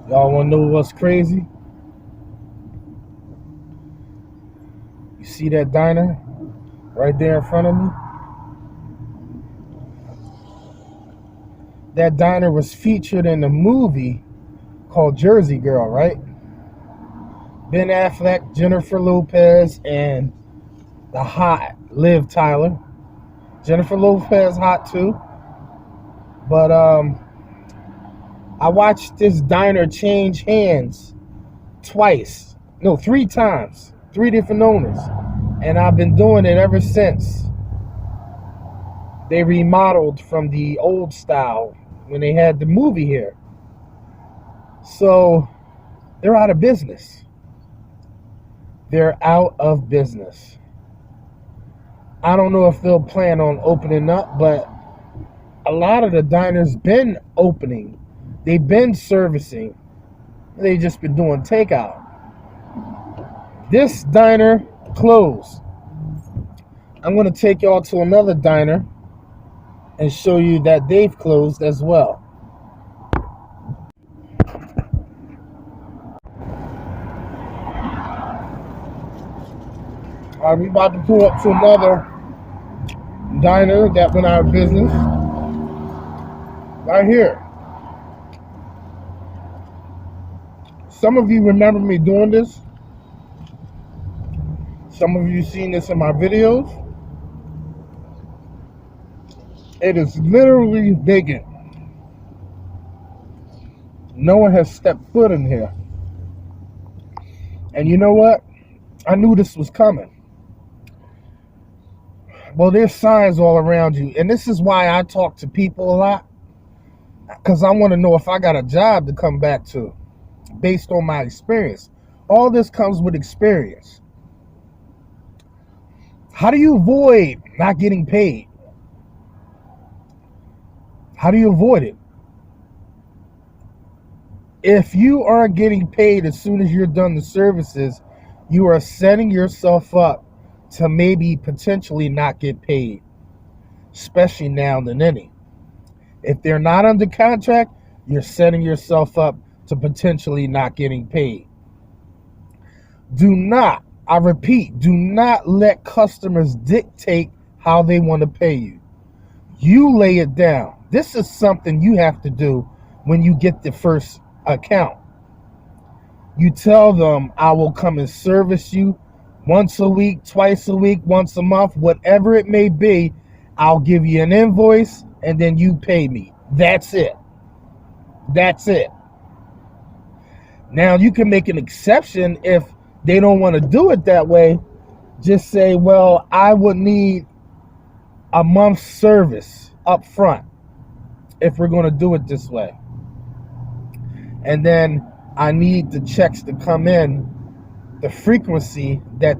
Y'all want to know what's crazy? You see that diner right there in front of me? That diner was featured in a movie called Jersey Girl, right? Ben Affleck, Jennifer Lopez, and the hot Liv Tyler. Jennifer Lopez hot too. But I watched this diner change hands twice. No, 3 times. 3 different owners. And I've been doing it ever since. They remodeled from the old style when they had the movie here. So they're out of business. They're out of business. I don't know if they'll plan on opening up, but a lot of the diners been opening. They've been servicing. They just been doing takeout. This diner closed. I'm going to take y'all to another diner and show you that they've closed as well. All right, we about to pull up to another diner that went out of business. Right here. Some of you remember me doing this. Some of you seen this in my videos. It is literally vacant. No one has stepped foot in here. And you know what? I knew this was coming. Well, there's signs all around you. And this is why I talk to people a lot. Because I want to know if I got a job to come back to based on my experience. All this comes with experience. How do you avoid not getting paid? How do you avoid it? If you are getting paid as soon as you're done the services, you are setting yourself up to maybe potentially not get paid, especially now than any. If they're not under contract, you're setting yourself up to potentially not getting paid. Do not, I repeat, do not let customers dictate how they want to pay you. You lay it down. This is something you have to do when you get the first account. You tell them, I will come and service you once a week, twice a week, once a month, whatever it may be. I'll give you an invoice and then you pay me. That's it. That's it. Now you can make an exception if they don't want to do it that way. Just say, well, I would need a month's service up front if we're going to do it this way. And then I need the checks to come in, the frequency that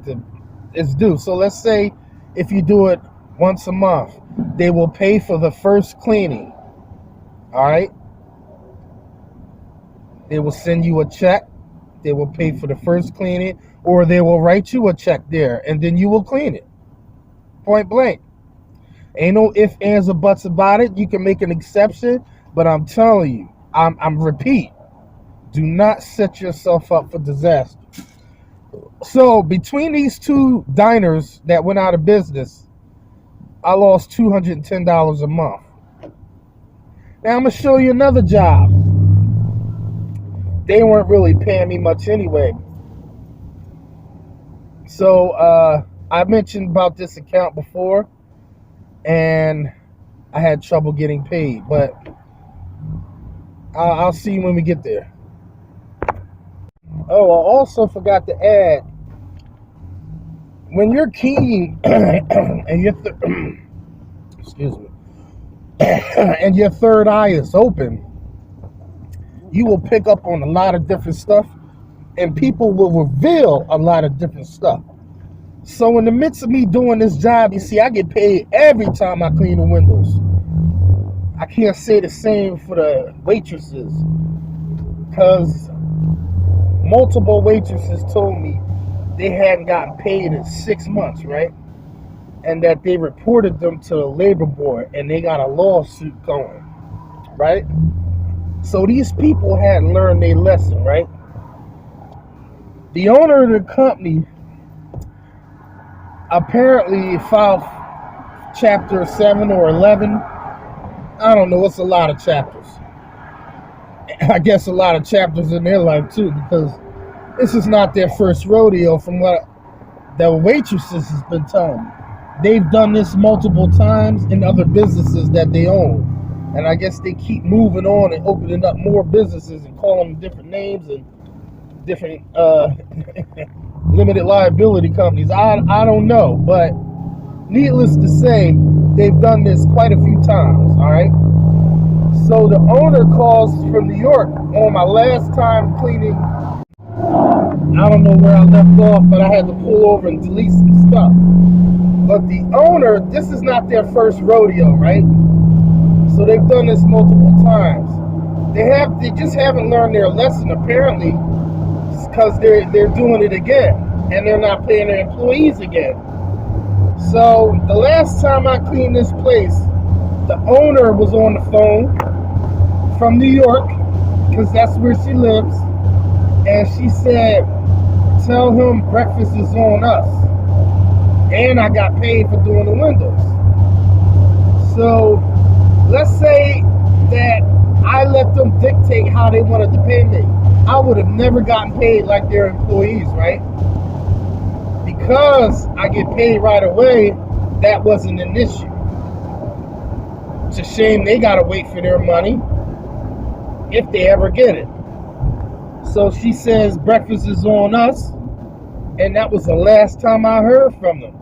is due. So let's say if you do it once a month, they will pay for the first cleaning. All right? They will send you a check. They will pay for the first cleaning, or they will write you a check there, and then you will clean it. Point blank. Ain't no ifs, ands, or buts about it. You can make an exception, but I'm telling you, I'm repeat, do not set yourself up for disaster. So between these 2 diners that went out of business, I lost $210 a month. Now I'm going to show you another job. They weren't really paying me much anyway. So I mentioned about this account before, and I had trouble getting paid, but I'll see you when we get there. Oh, I also forgot to add, when you're keying and your excuse me, and your third eye is open, you will pick up on a lot of different stuff, and people will reveal a lot of different stuff. So in the midst of me doing this job, you see, I get paid every time I clean the windows. I can't say the same for the waitresses, because multiple waitresses told me they hadn't gotten paid in 6 months, right? And that they reported them to the labor board and they got a lawsuit going, right? So these people had learned their lesson, right? The owner of the company apparently filed chapter 7 or 11. I don't know, it's a lot of chapters. I guess a lot of chapters in their life too, because this is not their first rodeo from what the waitresses has been telling me. They've done this multiple times in other businesses that they own. And I guess they keep moving on and opening up more businesses and calling them different names and different limited liability companies. I don't know, but needless to say, they've done this quite a few times, all right? So the owner calls from New York on my last time cleaning. I don't know where I left off, but I had to pull over and delete some stuff. But the owner, this is not their first rodeo, right? So they've done this multiple times. They just haven't learned their lesson apparently, because they're doing it again, and they're not paying their employees again. So the last time I cleaned this place, the owner was on the phone from New York, because that's where she lives, and she said, tell him breakfast is on us. And I got paid for doing the windows. So let's say that I let them dictate how they wanted to pay me. I would have never gotten paid like their employees, right? Because I get paid right away, that wasn't an issue. It's a shame they gotta wait for their money if they ever get it. So she says breakfast is on us, and that was the last time I heard from them.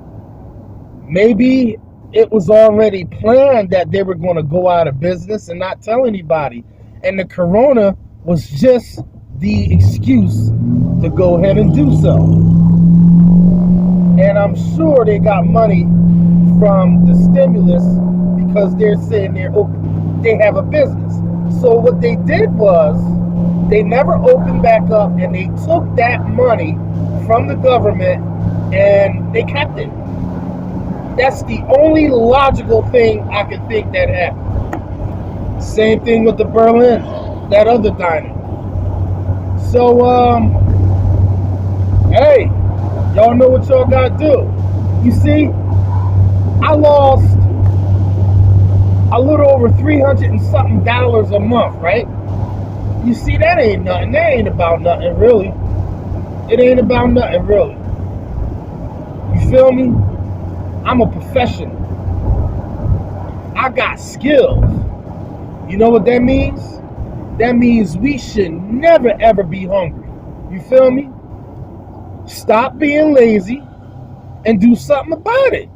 Maybe it was already planned that they were going to go out of business and not tell anybody, and the corona was just the excuse to go ahead and do so. And I'm sure they got money from the stimulus because they're saying they have a business. So what they did was they never opened back up, and they took that money from the government and they kept it. That's the only logical thing I can think that happened. Same thing with the Berlin, that other diner. So, hey, y'all know what y'all gotta do. You see, I lost a little over $300 and something a month, right? You see, that ain't nothing. That ain't about nothing, really. It ain't about nothing, really. You feel me? I'm a professional. I got skills. You know what that means? That means we should never ever be hungry. You feel me? Stop being lazy and do something about it.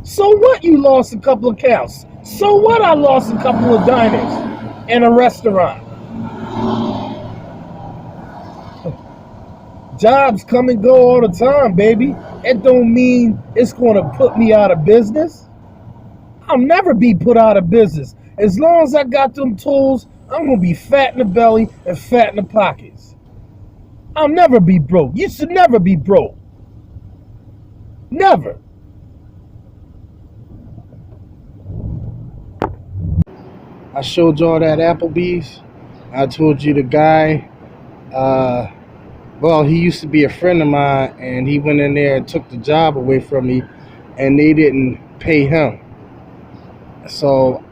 So what you lost a couple of counts? So what I lost a couple of diners and a restaurant? Jobs come and go all the time, baby. It don't mean it's going to put me out of business. I'll never be put out of business. As long as I got them tools, I'm going to be fat in the belly and fat in the pockets. I'll never be broke. You should never be broke. Never. I showed y'all that Applebee's. I told you the guy, well, he used to be a friend of mine, and he went in there and took the job away from me, and they didn't pay him. So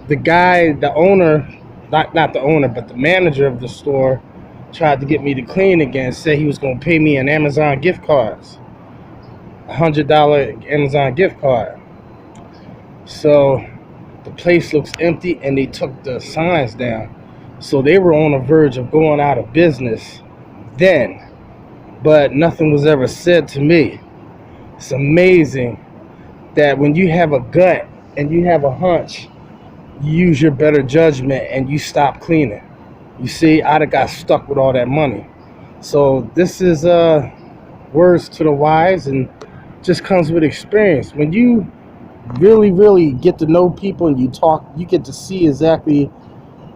the guy, the owner, not the owner, but the manager of the store, tried to get me to clean again, said he was going to pay me an Amazon gift cards, $100 Amazon gift card. So the place looks empty, and they took the signs down. So they were on the verge of going out of business then, but nothing was ever said to me. It's amazing that when you have a gut and you have a hunch, you use your better judgment and you stop cleaning. You see, I'd have got stuck with all that money. So this is words to the wise, and just comes with experience. When you really get to know people and you talk, you get to see exactly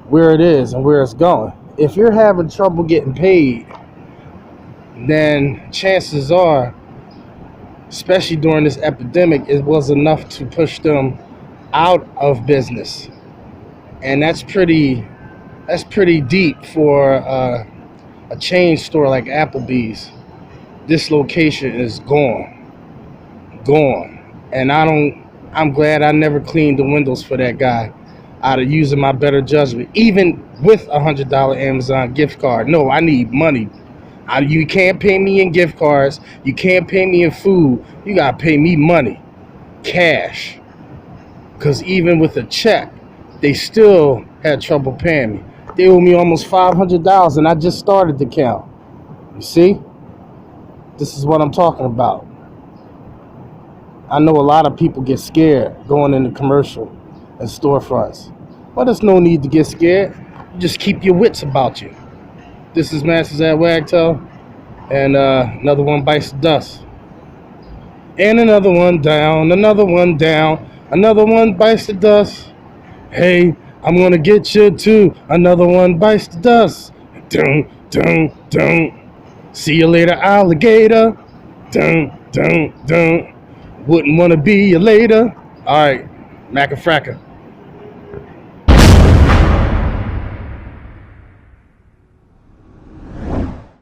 where it is and where it's going. If you're having trouble getting paid, then chances are, especially during this epidemic, it was enough to push them out of business. And that's pretty That's pretty deep for a chain store like Applebee's. This location is gone. And I'm glad I never cleaned the windows for that guy out of using my better judgment, even with $100 Amazon gift card. No, I need money. You can't pay me in gift cards. You can't pay me in food. You gotta pay me money, cash. Because even with a check, they still had trouble paying me. They owe me almost $500, and I just started the count. You see? This is what I'm talking about. I know a lot of people get scared going into commercial and storefronts. But there's no need to get scared. You just keep your wits about you. This is Masters at Wagtail, and another one bites the dust. And another one down, another one down, another one bites the dust. Hey, I'm gonna get you too. Another one bites the dust. Dun, dun, dun. See you later, alligator. Dun, dun, dun. Wouldn't wanna be you later. All right, Mac and Fracker.